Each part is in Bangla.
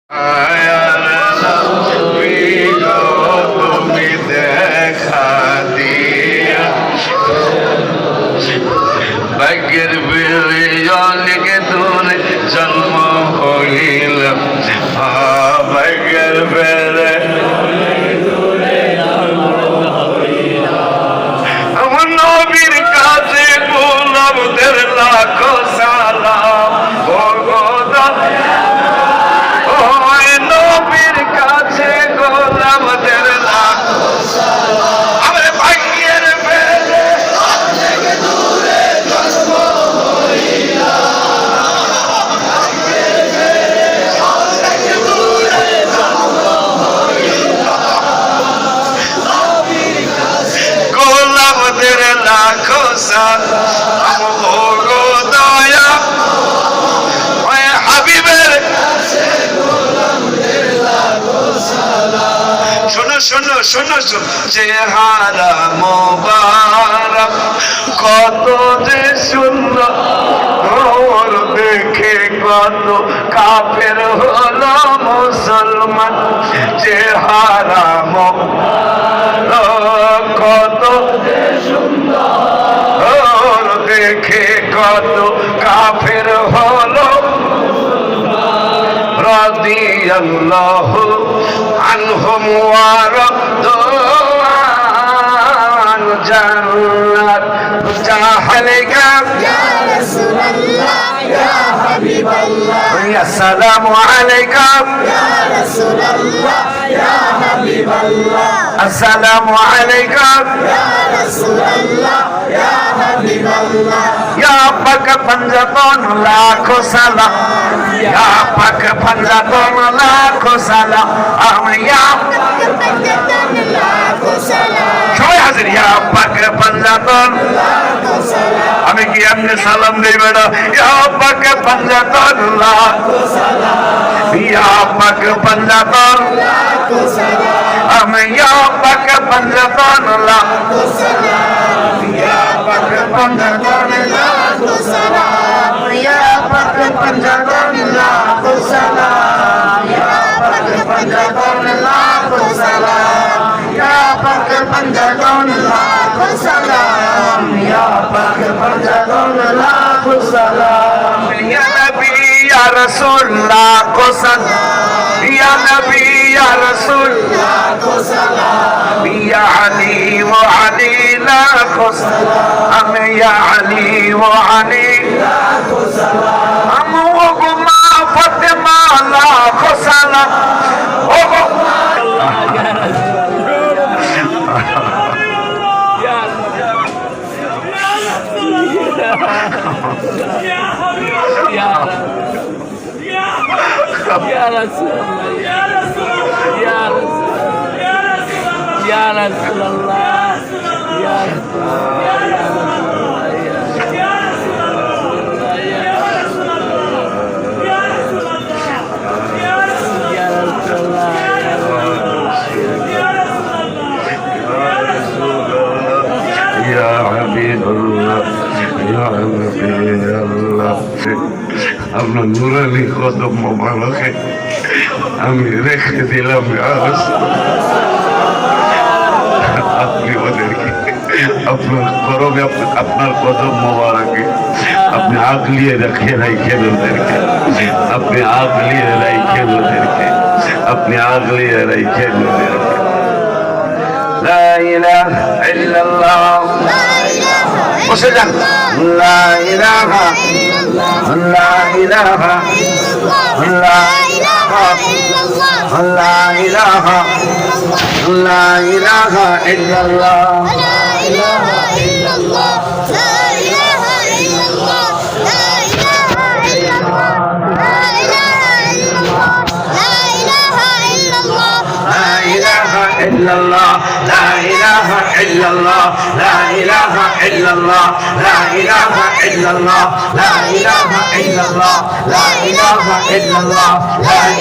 তুমি দেখা দিয়া ভাগ্যের বিলিয়নকে দূরে জন্ম হইল ভাগ্যের বেড়ে আমার নবীর কাছে গোলামদের লাখো সালাম নবীর কাছে গোলামদের লাখো সালাম আমার ভাগ্যের বেড়ে দূরে জন্ম হইল গোলামদের লাখো সালাম গো দয়া হাবিবের শোনো শোনো শোনো চেহারা মোবারক কত যে সুন্দর দেখে কত কাফের হলো মুসলমান চেহারা মোবারক কত যে সুন্দর দেখে কত কাফের হলো রাদিয়াল্লাহু আনহুম ওয়া রাদু আন জান্নাত জাহালিকা ইয়া রাসূলুল্লাহ ইয়া হাবিবাল্লাহ আসসালামু আলাইকা ইয়া রাসূলুল্লাহ ইয়া হাবিবাল্লাহ আসসালামু আলাইকা ইয়া রাসূলুল্লাহ ইয়া হাবিবাল্লাহ ইয়া পাক পাঞ্জাতন লাখো সালাম ইয়া পাক পাঞ্জাতন লাখো সালাম ইয়া পাক পাঞ্জাতন লাখো সালাম সবাই হাজির ইয়া পাক পাঞ্জাতন লাখো সালাম আমি কি আপনি সালাম দেই বেটা ইয়া পাক পাঞ্জাতন লাখো সালাম ইয়া পাক পাঞ্জাতন লাখো সালাম ইয়া পাক পাঞ্জাতন লাখো সালাম ইয়া পাক পাঞ্জাতন লাখো সালাম ইয়া পাক পাঞ্জাতন লাখো সালাম ইয়া পাক পাঞ্জাতন লাখো সালাম ইয়া পাক পাঞ্জাতন লাখো সালাম ইয়া পাক পাঞ্জাতন লাখো সালাম ইয়া নবী ইয়া রাসূল লাখো সালাম ইয়া নবী ইয়া রাসূল লাখো সালাম ইয়া আলী ওয়া আলী লাখো সালাম ইয়া আলী ওয়া আলী লাখো সালাম ওগো মা ফাতেমা লাখো সালাম ওগো Ya Rasulullah, Ya Rasulullah, Ya Rasulullah, Ya Rasulullah, Ya Ya Habibullah, Ya Nabiullah, আপনার নুরানি কদম মোবারকে আমি রেখে দিলাম আপনি ওদেরকে আপনার করমে আপনার কদম মোবারকে আপনি আগলিয়ে রেখেন ওদেরকে আপনি আগলিয়ে রাখেন ওদেরকে আপনি আগলিয়ে রাখেন ওদেরকে লা ইলাহা ইল্লাল্লাহ বসে যান লা ইলাহা লা ইলাহা লা ইলাহা লা ইলাহা লা ইলাহা ইল্লাল্লাহ লা ইলাহা ইল্লাল্লাহ লা ইলাহা ইল্লাল্লাহ লা ইলাহা ইল্লাল্লাহ লা ইলাহা ইল্লাল্লাহ লা ইলাহা ইল্লাল্লাহ লা ইলাহা ইল্লাল্লাহ লা ইলাহা ইল্লাল্লাহ লা ইলাহা ইল্লাল্লাহ লা ইলাহা ইল্লাল্লাহ লা ইলাহা ইল্লাল্লাহ লা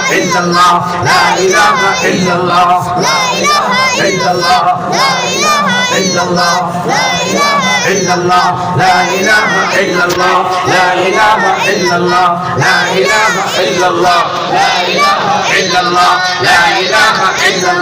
ইলাহা ইল্লাল্লাহ লা ইলাহা ইল্লাল্লাহ লা ইলাহা ইল্লাল্লাহ লা ইলাহা ইল্লাল্লাহ লা ইলাহা ইল্লাল্লাহ লা ইলাহা ইল্লাল্লাহ লা ইলাহা ইল্লাল্লাহ লা ইলাহা ইল্লাল্লাহ লা ইলাহা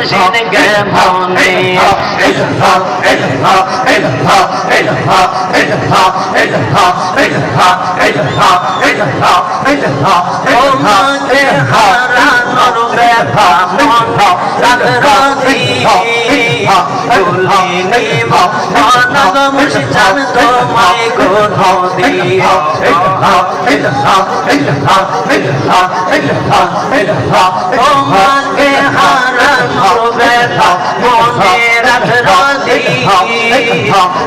মুর্শিদকে মনে তোমাকে হারানোর ব্যথা মন রাধি তুলিনিব মনগ মুর্শিদ তোমায় গুণ দিয়ে তোমাকে হারানোর ব্যথা মনে রাধি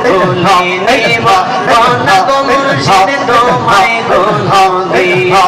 তুলিনিব মনগ মুর্শিদ তোমায় গুণ দিয়ে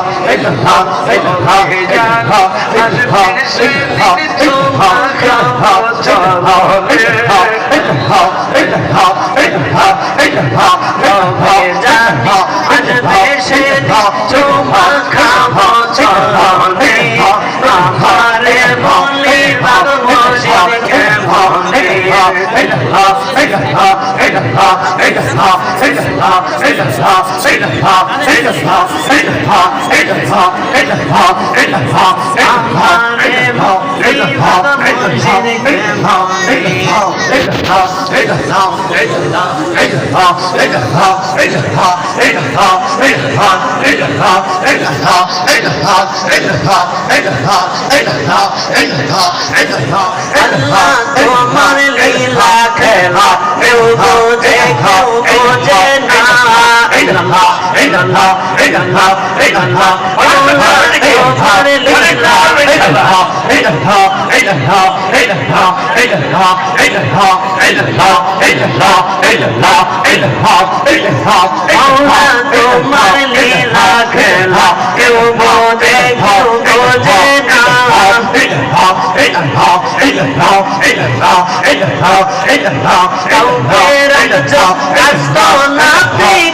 তোমার লীলা খেলা কেউ বোঝে কেউ বোঝে না তোমার লীলা তোমার লীলা খেলা কেউ বোঝে কেউ বোঝে না কাউকে রাখছো রাস্ত না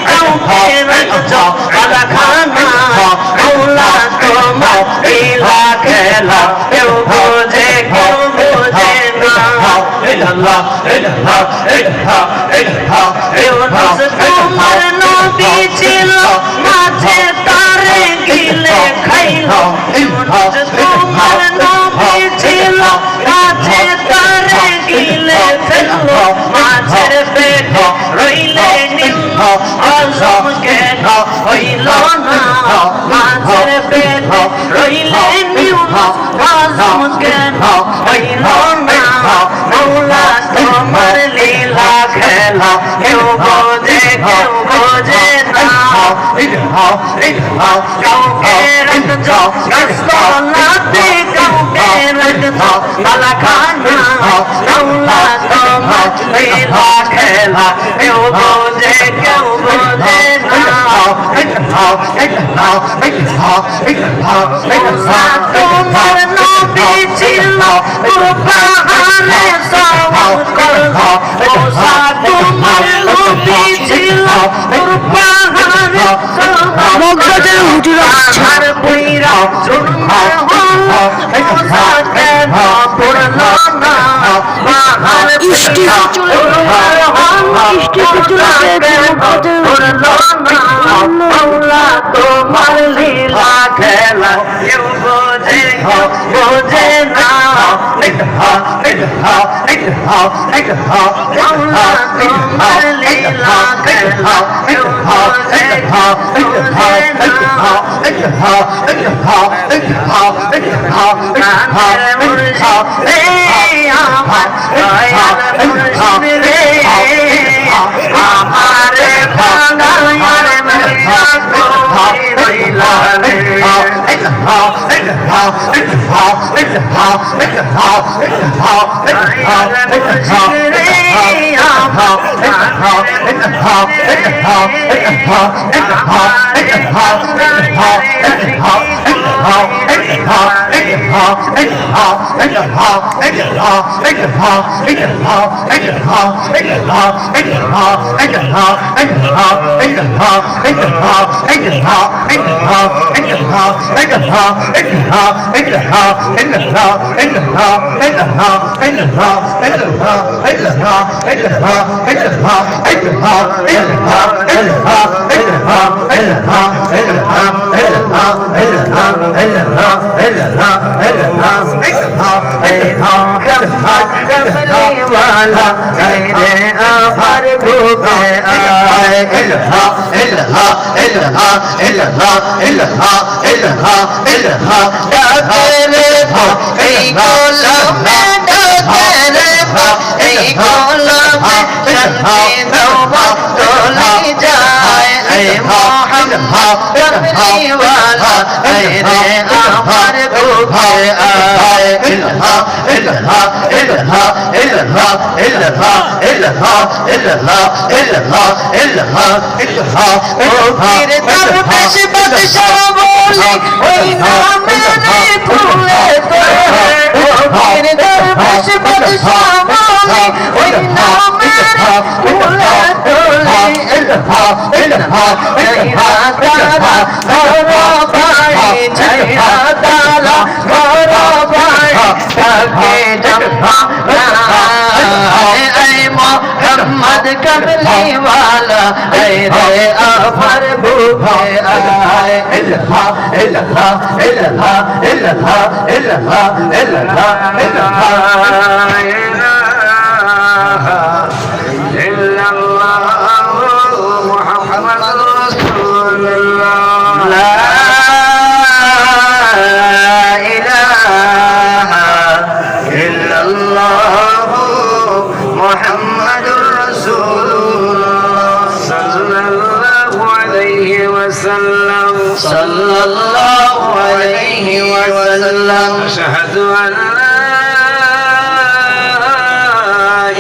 কাউকে রাখছো খানা মৌলা তোমার লীলা খেলা কেউ বোঝে কেউ বোঝে না তোমার নবী ছিল মাঝে তারে গিলে খাইল তোমার নবী ছিল মাঝে তারে গিলে ফেলল মাঝের পেট রইলে নিম্ন আজম কেন হইল না মাঝের পেট রইলে নিম্ন আজম কেন হইল না মৌলা তোমার লীলা খেলা কেউ বোঝে কেউ বোঝে না কাউকে রাখছো গাছতলাতে কাউকে রাখছো বালাখানা মৌলা তোমার লীলা খেলা কেউ বোঝে কেউ বোঝে না তোমার নবী ছিল পাহাড়ে সওয়াল করলো তোমার নবী ছিল পাহাড়ে মগজের হুজুর আর পুইরা জন্ম হলো সাথে পড়লো না পাহাড় ইষ্টি চলে পড়লো না মৌলা তোমার লীলা খেলা কেউ বোঝে বোঝে না মৌলা তোমার লীলা খেলা কেউ বোঝে বোঝে না মুর্শিদ রে আমার দয়াল মুর্শিদ রে আমারে ভাঙায়ার মরিয়া কোই রইলা রে मोहम्मद कमली वाला रे अफर भूखे आए सल्लल्लाहु अलैहि वसल्लम अशहदु अन ला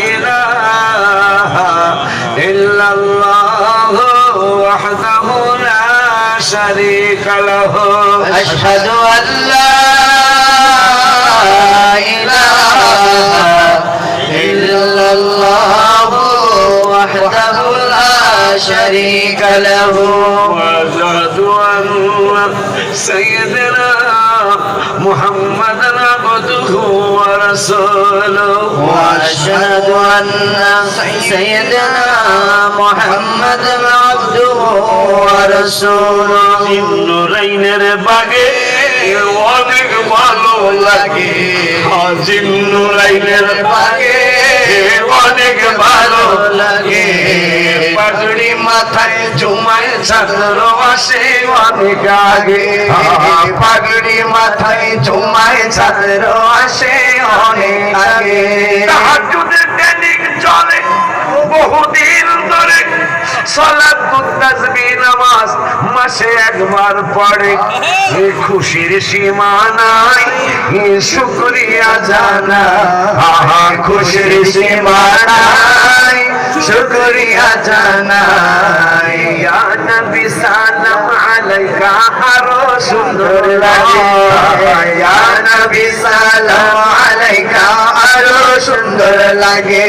इलाहा इल्लल्लाह वहदहु ला शरीका लहु अशहदु अन ला इलाहा इल्लल्लाह वहदहु ला शरीका लहु سيدنا محمد عبده ورسوله وأشهد أن سيدنا محمد عبده ورسوله النورين বাগে অনেক ভালো লাগে জিন্নুরাইনের বাগে অনেক ভালো লাগে পাগড়ি মাথায় জুমায় চাদর আসে অনেক আগে পাগড়ি মাথায় জুমায় চাদর আসে অনেক আগে তাহাজ্জুদের ট্রেনিং চলে বহুদিন ধরে সালাত তাসবিহ নামাজ মাসে একবার পড়ে এই খুশির সীমা নাই শুকরিয়া জানা আহা খুশির সীমা নাই শুকরিয়া জানাই ইয়া নবী সালাম আলাইকা আরো সুন্দর লাগে ইয়া নবী সালাম আলাইকা আরো সুন্দর লাগে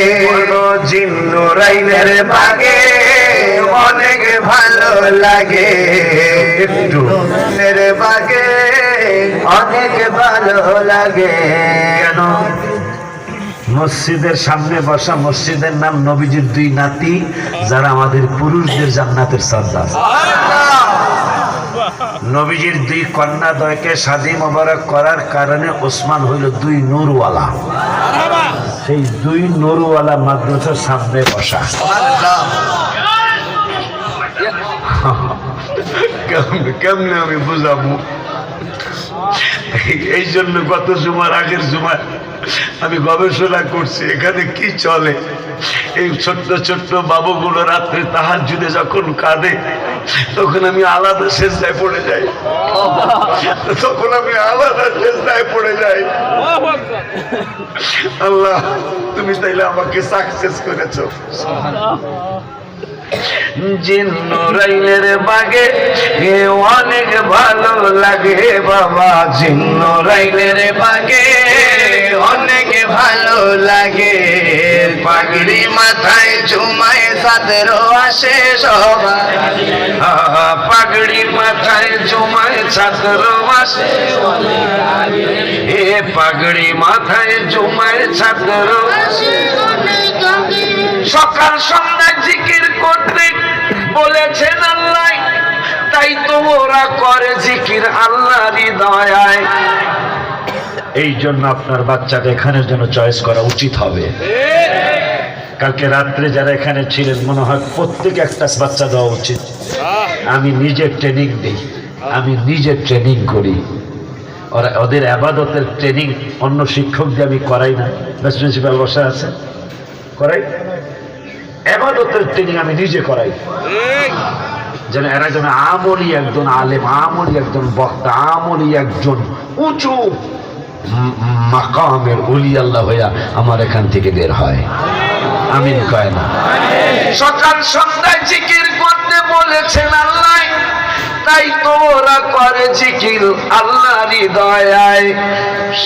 জিন্নুরাইনের বাগে অনেক ভালো লাগে একটু মেরে বাগে অনেক ভালো লাগে কেন মসজিদের সামনে বসা মসজিদের নাম নবীজির দুই নাতি যারা আমাদের পুরুষদের জান্নাতের সর্দার নবীজির দুই কন্যাদ্বয়কে শাদী মোবারক করার কারণে ওসমান হইল দুই নূরওয়ালা সেই দুই নূরওয়ালা মাদ্রাসার সামনে বসা কেমনে আমি বুঝাবো এই জন্য গত জুমার আগের জুমার আমি গবেষণা করছি এখানে কি চলে এই ছোট্ট ছোট্ট বাবুগুলো রাত্রে তাহাজ্জুদে যখন কাঁদে তখন আমি আলাদা সেজদায় পড়ে যাই আল্লাহ তুমি তাইলে আমাকে সাকসেস করেছো জিন্নুরাইনের বাগে অনেক ভালো লাগে বাবা জিন্নুরাইনের বাগে অনেক ভালো লাগে পাগড়ি মাথায় ঝুমায় ছাত্রও আসে সবাই, পাগড়ি মাথায় ঝুমায় ছাত্রও আসে, এ পাগড়ি মাথায় ঝুমায় ছাত্রও আসে। সকাল সন্ধ্যা জিকির করতে বলেছেন আল্লাহ, তাই তো ওরা করে জিকির আল্লাহরই দয়ায়। এই জন্য আপনার বাচ্চাকে এখানের জন্য চয়েস করা উচিত হবে। কালকে রাত্রে যারা এখানে ছিলেন মনে হয় প্রত্যেকে একটা বাচ্চা দেওয়া উচিত। আমি নিজে ট্রেনিং দিই, আমি নিজে ট্রেনিং করি, ওরা ওদের আবাদতের ট্রেনিং অন্য শিক্ষক দিয়ে আমি করাই না। বেস্ট প্রিন্সিপাল বসা আছে, করাই আবাদতের ট্রেনিং আমি নিজে করাই, যেন এরা যেন আমলি একজন আলেম, আমলি একজন বক্তা, আমলি একজন উঁচু মাকামের ওলি আল্লাহ হইয়া আমার এখান থেকে বের হয়। আমিন কয় না? সকাল সন্ধ্যায় জিকির করতে বলেছেন আল্লাহ, তাই তো ওরা করে জিকির আল্লাহরই দয়ায়।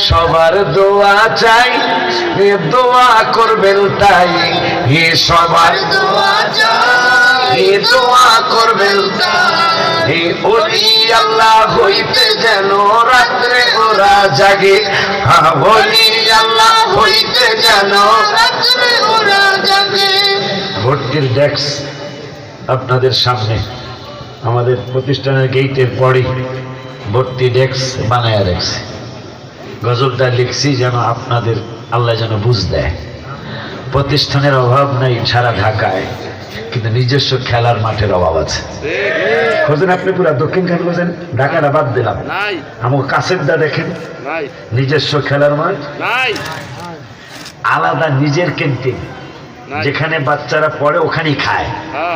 সবার দোয়া চাই, দোয়া করবেন তাই, সবার দোয়া চাই, দোয়া করবেন তাই। ওলি আল্লাহ হইতে যেন রাত্রে ওরা জাগে, ওলি আল্লাহ হইতে যেন রাত্রে ওরা জাগে। ভর্তির ডেস্ক আপনাদের সামনে, আমাদের প্রতিষ্ঠানের গেটের পরে ভর্তি ডেস্ক বানায় রাখছি। গজলটা লিখছি যেন আপনাদের আল্লাহ যেন বুঝ দেয়। প্রতিষ্ঠানের অভাব নাই সারা ঢাকায়, কিন্তু নিজস্ব খেলার মাঠের অভাব আছে। খোঁজেন আপনি পুরা দক্ষিণখান খোঁজেন, ঢাকাটা বাদ দিলাম, আমার কাছের দা দেখেন, নিজস্ব খেলার মাঠ আলাদা, নিজের ক্যান্টিন যেখানে বাচ্চারা পড়ে ওখানেই খায়।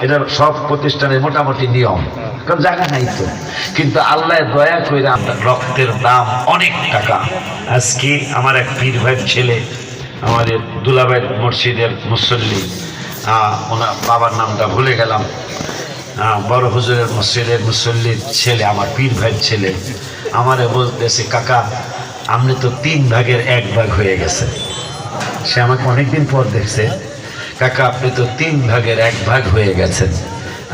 এটা সব প্রতিষ্ঠানের মোটামুটি নিয়ম, কারণ জায়গা নাই তো। কিন্তু আল্লাহ দয়া করে আমরা রক্তের দাম অনেক টাকা। আজকে আমার এক পীর ভাইয়ের ছেলে, আমাদের দুলাভাই মসজিদের মুসল্লি, ওনার বাবার নামটা ভুলে গেলাম, বড় হুজুরের মসজিদের মুসল্লির ছেলে, আমার পীর ভাইয়ের ছেলে, আমারে বলতেছে কাকা আপনি তো 3 ভাগের 1 ভাগ হয়ে গেছে। সে আমাকে অনেকদিন পর দেখছে, কাকা আপনি তো 3 ভাগের 1 ভাগ হয়ে গেছেন।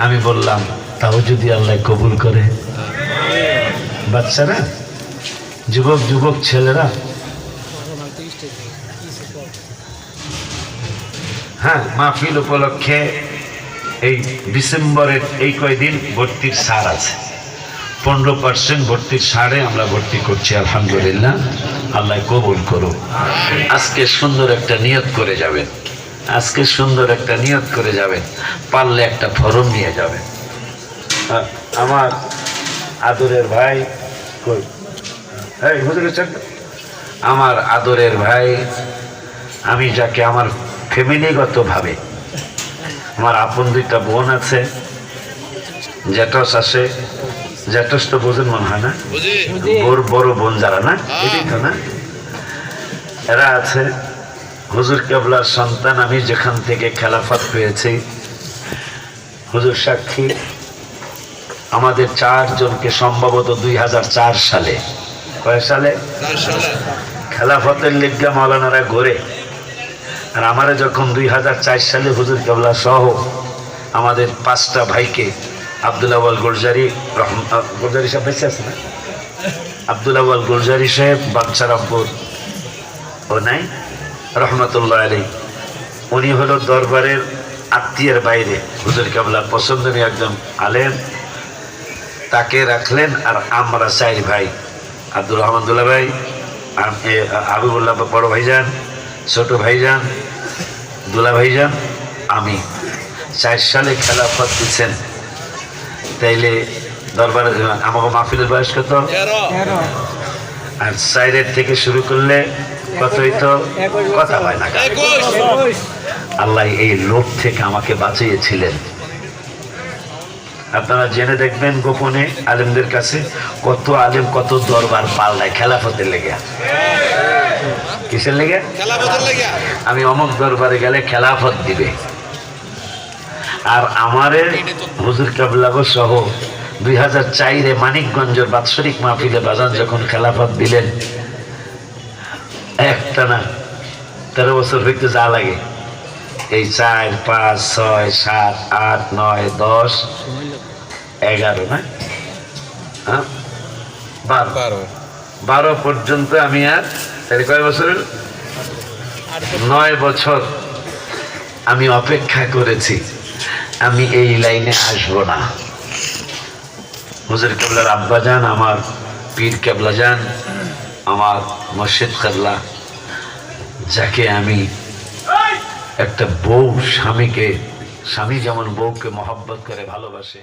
আমি বললাম তাও যদি আল্লাহ কবুল করে। বাচ্চারা, যুবক যুবক ছেলেরা, হ্যাঁ মাহফিল উপলক্ষে এই ডিসেম্বরের এই কয়দিন ভর্তির ছাড় আছে, 15% ভর্তির ছাড়ে আমরা ভর্তি করছি। আলহামদুলিল্লাহ, আল্লাহ কবুল করুন। আজকে সুন্দর একটা নিয়ত করে যাবেন, আজকে সুন্দর একটা নিয়ত করে যাবেন, পারলে একটা ফরম নিয়ে যাবেন। আমার আদরের ভাই কই, এই হুজুরের চাকরি, আমার আদরের ভাই, আমি যাকে আমার ফ্যামিলিগতভাবে, আমার আপন 2টা বোন আছে, জ্যাঠস আছে, জ্যাঠস তো বোঝেন মনে হয় না, বড় বোন যারা না, এটাই তো না, এরা আছে। হুজুর কেবলার সন্তান আমি, যেখান থেকে খেলাফত পেয়েছি হুজুর সাক্ষী, আমাদের 4 জনকে সম্ভবত 2004 সালে, কয় সালে খেলাফতের লিগা মাওলানারা গড়ে, আর আমারে যখন 2004 সালে হুজুর কেবলা সহ আমাদের 5টা ভাইকে, আব্দুল আউয়াল গুলজারি, গুলজারি সাহেব বেঁচে আছে না, আব্দুল আউয়াল গুলজারি সাহেব, বাদশাহ আব্বুর ও নাই রহমতুল্লাহ আলী, উনি হলো দরবারের আত্মীয়ের বাইরে হুজুর কেবলার পছন্দনীয় একজন আলেম, তাকে রাখলেন। আর আমরা 4 ভাই, আব্দুর রহমান দুলা ভাই, হাবিবুল্লাহ বড় ভাইজান, ছোট ভাইজান, দুলা ভাইজান, আমি 4 সালে খেলাফত দিচ্ছেন। তাইলে দরবারে আমাকে মাহফিলের বয়স কত? 13। আর 4 থেকে শুরু করলে কত হইতো? কথা হয় না। 21। আল্লাহ এই লোভ থেকে আমাকে বাঁচিয়েছিলেন। আপনারা জেনে দেখবেন গোপনে আলেমদের কাছে কত আলেম কত দরবার পাল্লায় খেলাফতের লেগে। কিসের লেগে? খেলাফতের লেগে। আমি অমুক দরবারে গেলে খেলাফত দিবে। আর আমারে হুজুর কেবলাগো সহ 2004-এ মানিকগঞ্জের বাৎসরিক মাহফিলে বাজান যখন খেলাফত দিলেন, একটা না 13 বছর হইতে যা লাগে এই 4 5 6 7 8 9 10 11 না, হ্যাঁ 12 পর্যন্ত আমি আর তাহলে কয় বছর, 9 বছর আমি অপেক্ষা করেছি আমি এই লাইনে আসবো না। হুজুর কেবলার আব্বাজান, আমার পীর কেবলাজান, আমার মসজিদ কেবলা, যাকে আমি একটা বউ স্বামীকে, স্বামী যেমন বউকে মহব্বত করে ভালোবাসে,